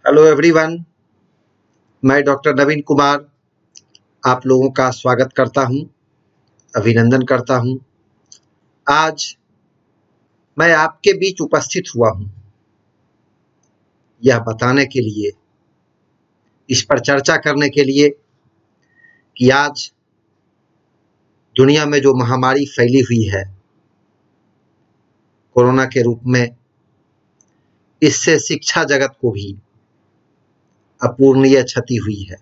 Hello everyone, मैं doctor नवीन कुमार आप लोगों का स्वागत करता हूं, अभिनंदन करता हूं। आज मैं आपके बीच उपस्थित हुआ हूं यह बताने के लिए, इस पर चर्चा करने के लिए कि आज दुनिया में जो महामारी फैली हुई है कोरोना के रूप में, इससे शिक्षा जगत को भी अपूरणीय क्षति हुई है।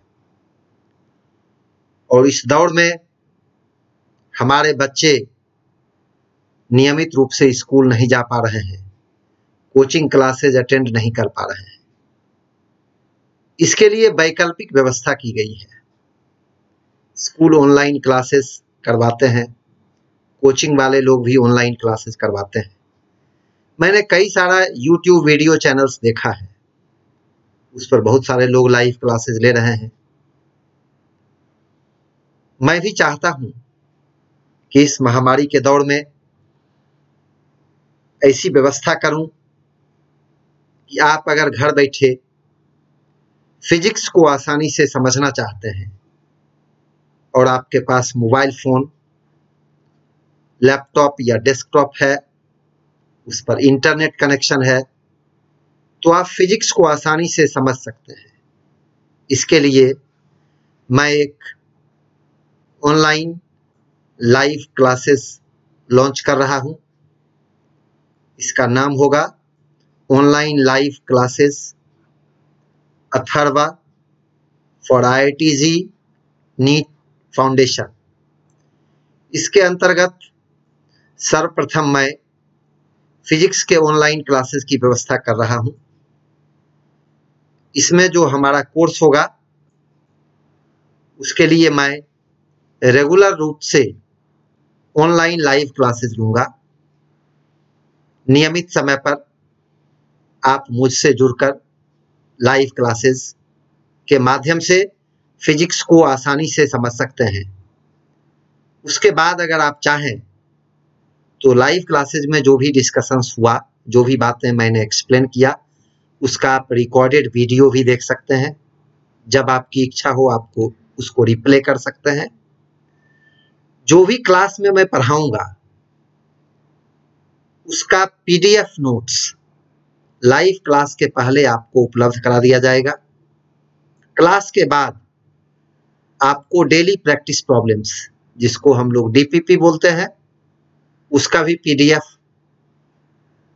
और इस दौर में हमारे बच्चे नियमित रूप से स्कूल नहीं जा पा रहे हैं, कोचिंग क्लासेज अटेंड नहीं कर पा रहे हैं। इसके लिए वैकल्पिक व्यवस्था की गई है। स्कूल ऑनलाइन क्लासेस करवाते हैं, कोचिंग वाले लोग भी ऑनलाइन क्लासेस करवाते हैं। मैंने कई सारा यूट्यूब वीडियो चैनल्स देखा है, उस पर बहुत सारे लोग लाइव क्लासेस ले रहे हैं। मैं भी चाहता हूं कि इस महामारी के दौर में ऐसी व्यवस्था करूं कि आप अगर घर बैठे फिजिक्स को आसानी से समझना चाहते हैं और आपके पास मोबाइल फोन, लैपटॉप या डेस्कटॉप है, उस पर इंटरनेट कनेक्शन है, तो आप फिजिक्स को आसानी से समझ सकते हैं। इसके लिए मैं एक ऑनलाइन लाइव क्लासेस लॉन्च कर रहा हूं। इसका नाम होगा online live classes Atharva for IIT NEET foundation. इसके अंतर्गत सर्वप्रथम मैं फिजिक्स के ऑनलाइन क्लासेस की व्यवस्था कर रहा हूं। इसमें जो हमारा कोर्स होगा उसके लिए मैं रेगुलर रूप से ऑनलाइन लाइव क्लासेस लूंगा। नियमित समय पर आप मुझसे जुड़कर लाइव क्लासेस के माध्यम से फिजिक्स को आसानी से समझ सकते हैं। उसके बाद अगर आप चाहें तो लाइव क्लासेस में जो भी डिस्कशंस हुआ, जो भी बातें मैंने एक्सप्लेन किया, उसका आप रिकॉर्डेड वीडियो भी देख सकते हैं। जब आपकी इच्छा हो आपको उसको रिप्ले कर सकते हैं। जो भी क्लास में मैं पढ़ाऊंगा उसका PDF नोट्स लाइव क्लास के पहले आपको उपलब्ध करा दिया जाएगा। क्लास के बाद आपको डेली प्रैक्टिस प्रॉब्लम्स, जिसको हम लोग DPP बोलते हैं, उसका भी PDF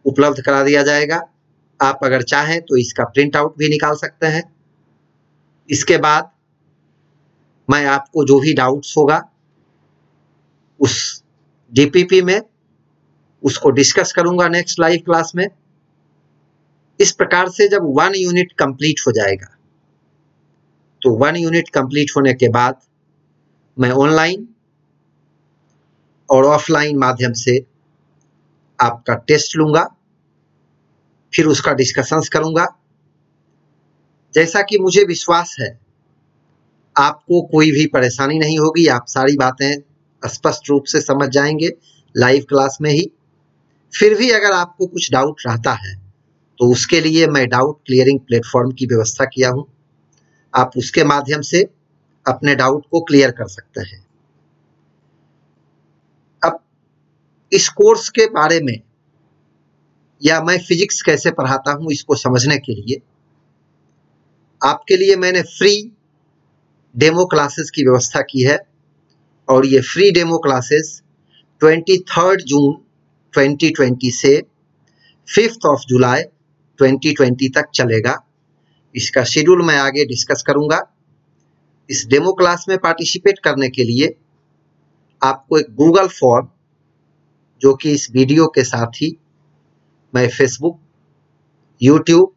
उपलब्ध करा दिया जाएगा। आप अगर चाहें तो इसका प्रिंट आउट भी निकाल सकते हैं। इसके बाद मैं आपको जो भी डाउट्स होगा उस DPP में उसको डिस्कस करूंगा नेक्स्ट लाइव क्लास में। इस प्रकार से जब 1 यूनिट कंप्लीट हो जाएगा तो 1 यूनिट कंप्लीट होने के बाद मैं ऑनलाइन और ऑफलाइन माध्यम से आपका टेस्ट लूंगा, फिर उसका डिस्कशंस करूंगा। जैसा कि मुझे विश्वास है आपको कोई भी परेशानी नहीं होगी, आप सारी बातें स्पष्ट रूप से समझ जाएंगे लाइव क्लास में ही। फिर भी अगर आपको कुछ डाउट रहता है तो उसके लिए मैं डाउट क्लियरिंग प्लेटफॉर्म की व्यवस्था किया हूं। आप उसके माध्यम से अपने डाउट को क्लियर कर सकते हैं। अब इस कोर्स के बारे में या मैं फिजिक्स कैसे पढ़ाता हूं इसको समझने के लिए आपके लिए मैंने फ्री डेमो क्लासेस की व्यवस्था की है। और ये फ्री डेमो क्लासेस 23 जून 2020 से 5 जुलाई 2020 तक चलेगा। इसका शेड्यूल मैं आगे डिस्कस करूंगा। इस डेमो क्लास में पार्टिसिपेट करने के लिए आपको एक गूगल फॉर्म, जो कि इस वीडियो के साथ ही मैं फेसबुक, यूट्यूब,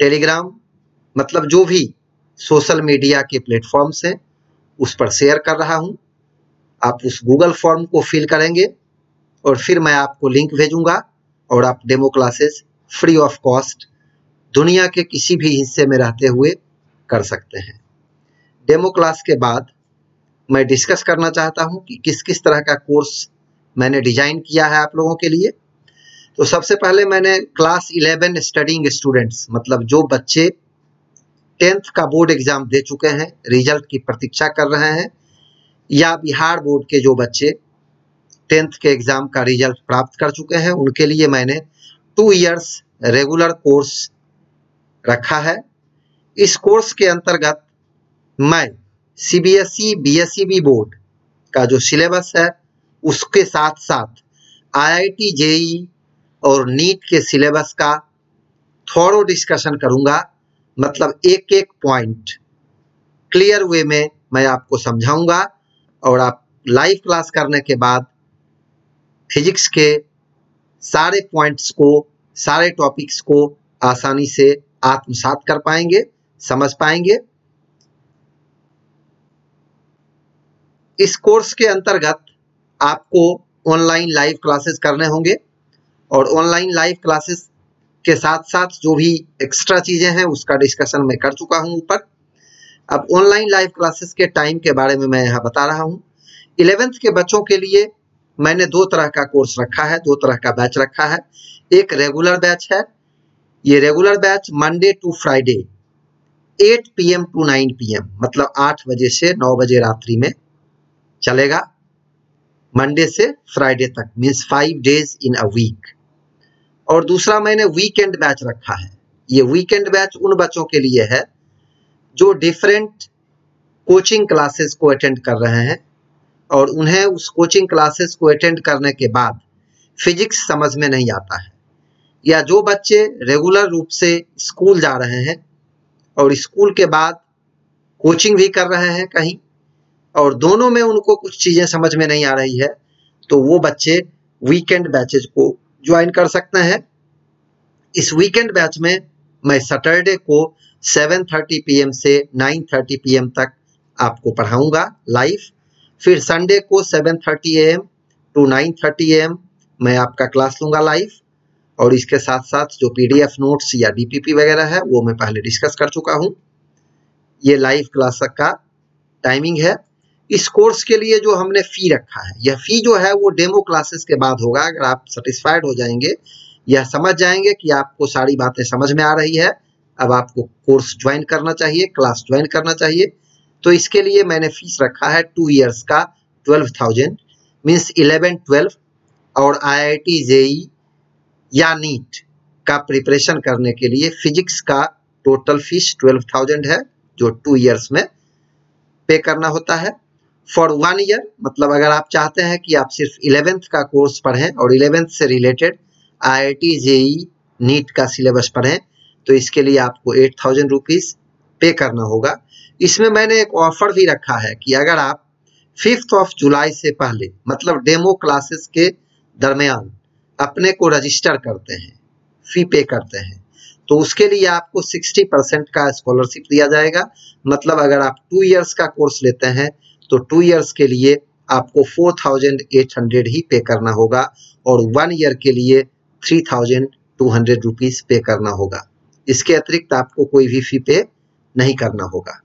टेलीग्राम, मतलब जो भी सोशल मीडिया के प्लेटफॉर्म्स हैं उस पर शेयर कर रहा हूं। आप उस गूगल फॉर्म को फिल करेंगे और फिर मैं आपको लिंक भेजूंगा और आप demo classes free of cost दुनिया के किसी भी हिस्से में रहते हुए कर सकते हैं। डेमो क्लास के बाद मैं डिस्कस करना चाहता हूं कि किस किस तरह का कोर्स मैंने डिजाइन किया है आप लोगों के लिए। तो सबसे पहले मैंने क्लास 11 स्टडिंग स्टूडेंट्स, मतलब जो बच्चे 10th का बोर्ड एग्जाम दे चुके हैं, रिजल्ट की प्रतीक्षा कर रहे हैं, या बिहार बोर्ड के जो बच्चे 10th के एग्जाम का रिजल्ट प्राप्त कर चुके हैं, उनके लिए मैंने 2 इयर्स रेगुलर कोर्स रखा है। इस कोर्स के अंतर्गत मैं सीबीएसई बीएसईबी बोर्ड का जो सिलेबस है उसके साथ साथ आईआईटी जेईई और नीट के सिलेबस का थॉरो डिस्कशन करूंगा। मतलब एक एक पॉइंट क्लियर वे में मैं आपको समझाऊंगा और आप लाइव क्लास करने के बाद फिजिक्स के सारे पॉइंट्स को, सारे टॉपिक्स को आसानी से आत्मसात कर पाएंगे, समझ पाएंगे। इस कोर्स के अंतर्गत आपको ऑनलाइन लाइव क्लासेस करने होंगे और ऑनलाइन लाइव क्लासेस के साथ साथ जो भी एक्स्ट्रा चीजें हैं उसका डिस्कशन मैं कर चुका हूं ऊपर। अब ऑनलाइन लाइव क्लासेस के टाइम के बारे में मैं यहाँ बता रहा हूँ। 11th के बच्चों के लिए मैंने 2 तरह का कोर्स रखा है, 2 तरह का बैच रखा है। एक रेगुलर बैच है। ये regular batch Monday to Friday 8 PM to 9 PM, मतलब 8 बजे से 9 बजे रात्रि में चलेगा, मंडे से फ्राइडे तक, means 5 days in a week. और दूसरा मैंने वीकेंड बैच रखा है। ये वीकेंड बैच उन बच्चों के लिए है जो डिफरेंट कोचिंग क्लासेस को अटेंड कर रहे हैं और उन्हें उस कोचिंग क्लासेस को अटेंड करने के बाद फिजिक्स समझ में नहीं आता है, या जो बच्चे रेगुलर रूप से स्कूल जा रहे हैं और स्कूल के बाद कोचिंग भी कर रहे हैं कहीं, और दोनों में उनको कुछ चीजें समझ में नहीं आ रही है, तो वो बच्चे वीकेंड बैचेज को ज्वाइन कर सकते हैं। इस वीकेंड बैच में मैं सैटरडे को 7:30 PM से 9:30 PM तक आपको पढ़ाऊंगा लाइव। फिर संडे को 7:30 AM टू 9:30 AM मैं आपका क्लास लूंगा लाइव। और इसके साथ साथ जो PDF नोट्स या DPP वगैरह है वो मैं पहले डिस्कस कर चुका हूं। ये लाइव क्लास का टाइमिंग है। इस कोर्स के लिए जो हमने फी रखा है, यह फी जो है वो डेमो क्लासेस के बाद होगा। अगर आप सेटिस्फाइड हो जाएंगे या समझ जाएंगे कि आपको सारी बातें समझ में आ रही है, अब आपको कोर्स ज्वाइन करना चाहिए, क्लास ज्वाइन करना चाहिए, तो इसके लिए मैंने फीस रखा है 2 इयर्स का 12,000, मीन्स 11-12। और IIT जेईई या नीट का प्रिपरेशन करने के लिए फिजिक्स का टोटल फीस 12,000 है, जो 2 इयर्स में पे करना होता है। फॉर 1 ईयर, मतलब अगर आप चाहते हैं कि आप सिर्फ 11th का कोर्स पढ़ें और 11th से रिलेटेड IIT जेईई नीट का सिलेबस पढ़ें, तो इसके लिए आपको 8,000 रुपीज पे करना होगा। इसमें मैंने एक ऑफर भी रखा है कि अगर आप 5 जुलाई से पहले, मतलब डेमो क्लासेस के दरमियान अपने को रजिस्टर करते हैं, फी पे करते हैं, तो उसके लिए आपको 60% का स्कॉलरशिप दिया जाएगा। मतलब अगर आप 2 इयर्स का कोर्स लेते हैं तो 2 इयर्स के लिए आपको 4,800 ही पे करना होगा और 1 ईयर के लिए 3,200 रुपीज पे करना होगा। इसके अतिरिक्त आपको कोई भी फी पे नहीं करना होगा।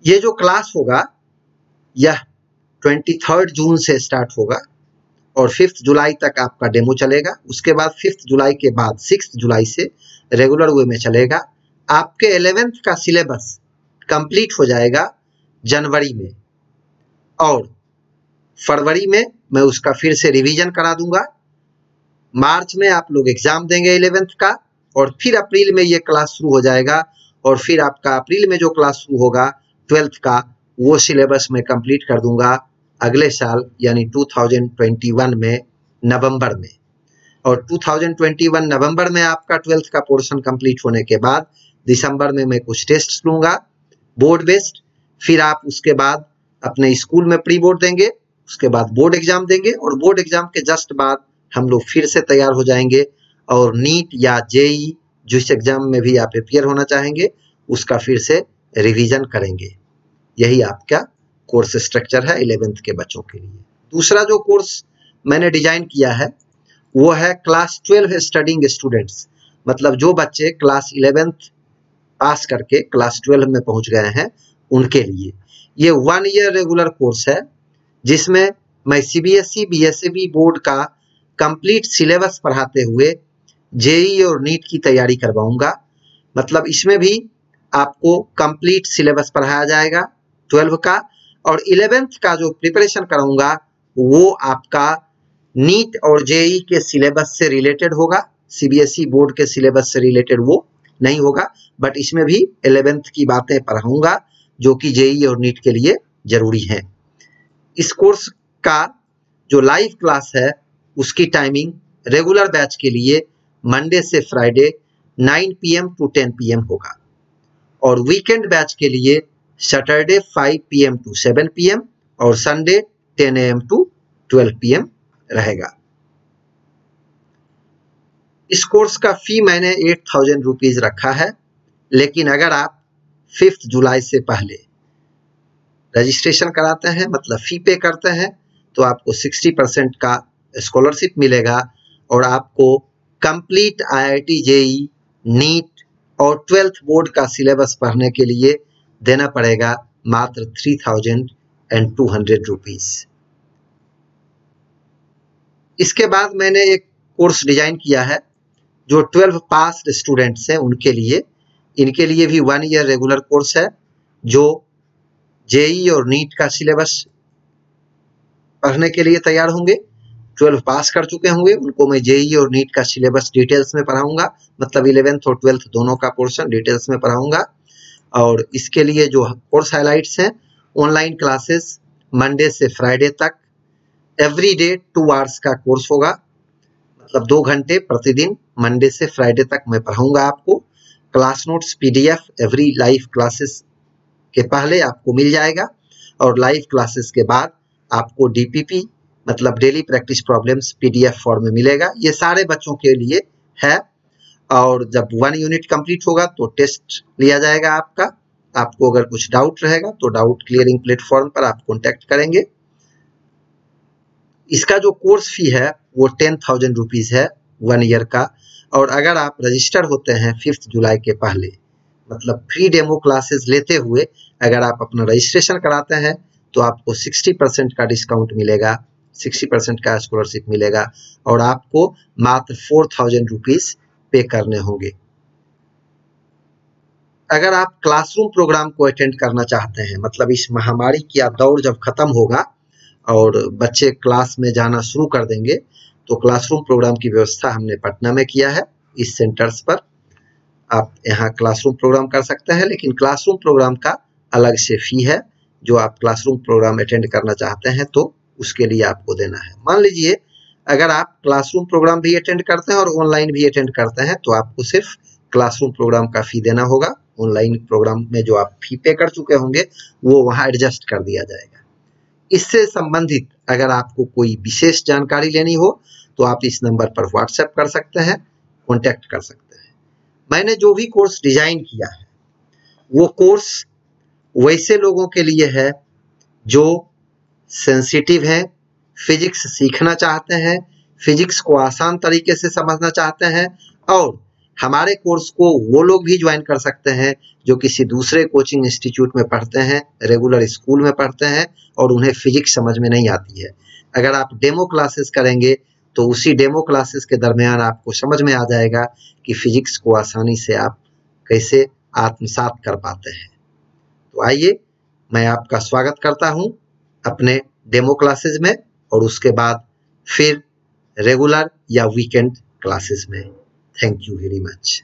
ये जो क्लास होगा यह 23 जून से स्टार्ट होगा और 5 जुलाई तक आपका डेमो चलेगा। उसके बाद 5 जुलाई के बाद 6 जुलाई से रेगुलर वे में चलेगा। आपके 11th का सिलेबस कंप्लीट हो जाएगा जनवरी में, और फरवरी में मैं उसका फिर से रिवीजन करा दूंगा। मार्च में आप लोग एग्जाम देंगे 11th का, और फिर अप्रैल में ये क्लास शुरू हो जाएगा। और फिर आपका अप्रैल में जो क्लास शुरू होगा 12th का, वो सिलेबस मैं कंप्लीट कर दूंगा अगले साल, यानी 2021 में नवंबर में। और 2021 नवंबर में आपका 12th का पोर्शन कंप्लीट होने के बाद दिसंबर में मैं कुछ टेस्ट लूंगा बोर्ड बेस्ड। फिर आप उसके बाद अपने स्कूल में प्री बोर्ड देंगे, उसके बाद बोर्ड एग्जाम देंगे, और बोर्ड एग्जाम के जस्ट बाद हम लोग फिर से तैयार हो जाएंगे और नीट या जेईई जिस एग्जाम में भी आप अपियर होना चाहेंगे उसका फिर से रिवीजन करेंगे। यही आपका कोर्स स्ट्रक्चर है 11th के बच्चों के लिए। दूसरा जो कोर्स मैंने डिजाइन किया है वो है क्लास 12 स्टडिंग स्टूडेंट्स, मतलब जो बच्चे क्लास 11th पास करके क्लास 12 में पहुंच गए हैं उनके लिए। ये 1 ईयर रेगुलर कोर्स है जिसमें मैं सीबीएसई बीएसईबी बोर्ड का कंप्लीट सिलेबस पढ़ाते हुए जेईई और नीट की तैयारी करवाऊंगा। मतलब इसमें भी आपको कंप्लीट सिलेबस पढ़ाया जाएगा 12 का, और 11th का जो प्रिपरेशन कराऊंगा वो आपका नीट और जेईई के सिलेबस से रिलेटेड होगा। सीबीएसई बोर्ड के सिलेबस से रिलेटेड वो नहीं होगा, बट इसमें भी 11th की बातें पढ़ाऊंगा जो कि जेईई और नीट के लिए जरूरी है। इस कोर्स का जो लाइव क्लास है उसकी टाइमिंग रेगुलर बैच के लिए मंडे से फ्राइडे 9 PM to 10 PM होगा, और वीकेंड बैच के लिए सैटरडे 5 PM to 7 PM और संडे 10 AM to 12 PM रहेगा। इस कोर्स का फी मैंने 8000 रुपीज रखा है, लेकिन अगर आप 5 जुलाई से पहले रजिस्ट्रेशन कराते हैं, मतलब फी पे करते हैं, तो आपको 60% का स्कॉलरशिप मिलेगा और आपको कंप्लीट IIT जेईई नीट और 12th बोर्ड का सिलेबस पढ़ने के लिए देना पड़ेगा मात्र 3200 रुपीज। इसके बाद मैंने एक कोर्स डिजाइन किया है जो 12 पास स्टूडेंट्स हैं उनके लिए। इनके लिए भी 1 ईयर रेगुलर कोर्स है जो जेईई और नीट का सिलेबस पढ़ने के लिए तैयार होंगे। 12 पास कर चुके होंगे उनको मैं जेईई और नीट का सिलेबस डिटेल्स में पढ़ाऊंगा, मतलब 11th और 12th दोनों का पोर्शन डिटेल्स में पढ़ाऊंगा। और इसके लिए जो कोर्स हाइलाइट्स हैं, ऑनलाइन क्लासेस मंडे से फ्राइडे तक, एवरी डे 2 आवर्स का कोर्स होगा, मतलब 2 घंटे प्रतिदिन मंडे से फ्राइडे तक मैं पढ़ाऊंगा आपको। Class notes PDF every live classes के पहले आपको मिल जाएगा, और लाइव क्लासेस के बाद आपको DPP मतलब daily practice problems PDF form में मिलेगा। ये सारे बच्चों के लिए है, और जब 1 यूनिट कंप्लीट होगा तो टेस्ट लिया जाएगा आपका। आपको अगर कुछ डाउट रहेगा तो डाउट क्लियरिंग प्लेटफॉर्म पर आप कॉन्टेक्ट करेंगे। इसका जो कोर्स फी है वो 10,000 रुपीज है 1 ईयर का, और अगर आप रजिस्टर होते हैं 5 जुलाई के पहले, मतलब फ्री डेमो क्लासेस लेते हुए अगर आप अपना रजिस्ट्रेशन कराते हैं तो आपको 60% का डिस्काउंट मिलेगा, 60% का स्कॉलरशिप मिलेगा, और आपको मात्र 4000 रुपीज पे करने होंगे। अगर आप क्लासरूम प्रोग्राम को अटेंड करना चाहते हैं, मतलब इस महामारी की दौर जब खत्म होगा और बच्चे क्लास में जाना शुरू कर देंगे, तो क्लासरूम प्रोग्राम की व्यवस्था हमने पटना में किया है। इस सेंटर्स पर आप यहाँ क्लासरूम प्रोग्राम कर सकते हैं, लेकिन क्लासरूम प्रोग्राम का अलग से फी है। जो आप क्लासरूम प्रोग्राम अटेंड करना चाहते हैं तो उसके लिए आपको देना है। मान लीजिए अगर आप क्लासरूम प्रोग्राम भी अटेंड करते हैं और ऑनलाइन भी अटेंड करते हैं तो आपको सिर्फ क्लासरूम प्रोग्राम का फी देना होगा। ऑनलाइन प्रोग्राम में जो आप फी पे कर चुके होंगे वो वहाँ एडजस्ट कर दिया जाएगा। इससे संबंधित अगर आपको कोई विशेष जानकारी लेनी हो तो आप इस नंबर पर व्हाट्सएप कर सकते हैं, कॉन्टैक्ट कर सकते हैं। मैंने जो भी कोर्स डिजाइन किया है वो कोर्स वैसे लोगों के लिए है जो सेंसिटिव हैं, फिजिक्स सीखना चाहते हैं, फिजिक्स को आसान तरीके से समझना चाहते हैं, और हमारे कोर्स को वो लोग भी ज्वाइन कर सकते हैं जो किसी दूसरे कोचिंग इंस्टीट्यूट में पढ़ते हैं, रेगुलर स्कूल में पढ़ते हैं और उन्हें फिजिक्स समझ में नहीं आती है। अगर आप डेमो क्लासेस करेंगे तो उसी डेमो क्लासेस के दरमियान आपको समझ में आ जाएगा कि फिजिक्स को आसानी से आप कैसे आत्मसात कर पाते हैं। तो आइए मैं आपका स्वागत करता हूं अपने डेमो क्लासेस में, और उसके बाद फिर रेगुलर या वीकेंड क्लासेस में। Thank you very much.